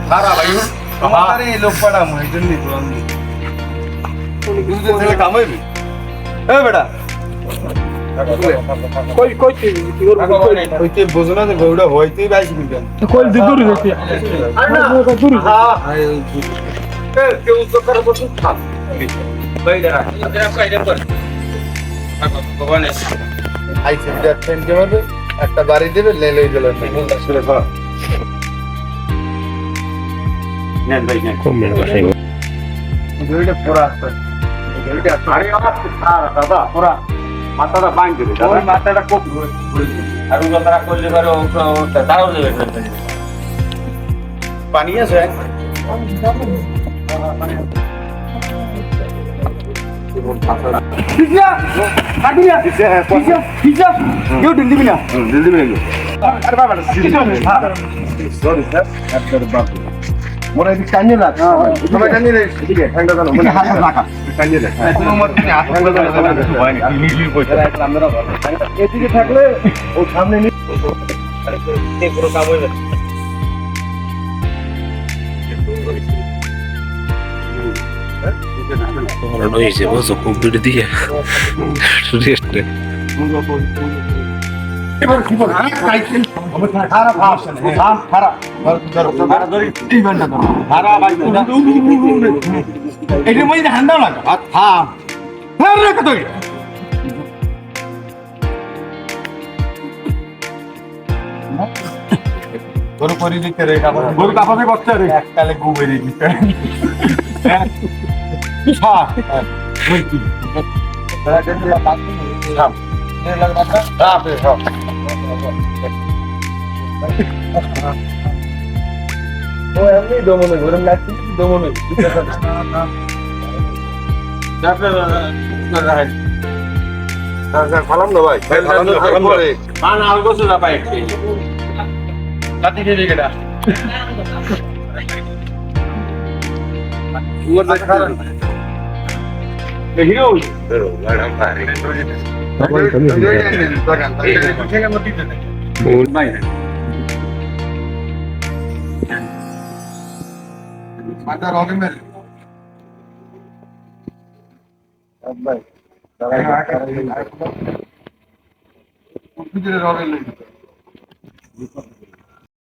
খারাপ ভাই আমার এই লোক পাড়া মই জন্যই তো আমি দুধের ছেলে কামাইবি এ বেটা কই কই কি কইতে বোঝো না যে গৌড়া হইতেই বাইশ মিনিট কই দূর হইতে আর না দূর কেউ তো করে বসে থাক ভাই দাঁড়া এটা কাইরে পর ভগবানে আইছে বিটা ট্রেন যাবে একটা বাড়ি দেবে লই গেল নেন ভাই নেন কমে বসাই গৌড়া পুরা আছে আরে আমার দাদা পুরা মাথাটা ভাঙ দিবে ওই মাথাটা খুব আর উল্টো তারা করলে পারে তারাও দেবে পানি আছে পিছা কাটিয়া পিছা পিছা কেউ দিন দিবি না জলদি মেলে আরে বাবা সরি স্যার আপনার বাবু মোরা এদিকে কানিয়ে না সবাই কানিয়ে রে ঠিক আছে ঠান্ডা জানো মনে হাত রাখা কানিয়ে রে কোনো মত তুমি হাত ঠান্ডা জানো হয় না মিলিয়ে কইছে আমরা এদিকে থাকলে ও সামনে নি পুরো কাম হয়ে যাবে Ahora no hice vos o cumplir día. Reste. এবার কি বল হ্যাঁ কাইছেন আমরা খারাপ ভাব খারাপ খারাপ ধরো ধরি এই বান্ডা ধরো খারাপ ভাই এটা মধ্যে হান্ডা লাগা হাত থাম হ্যাঁ রে কত গরু পরি দিতে রে গরু কাপাতে করতে রে এককালে গু বেরিয়ে দিতে হ্যাঁ ওই কি তারা কেন থাম নে লাগা থাম থাম ও এমনি দমনে গরম লাগছে দমনে ফালাম না ভাই পরে মান আলগো সুদা পাই কাটি দিয়ে দিকেটা ওর দেখা হিরো pero ganan pare মাথা রগে মেরে ভাই রগে লেগে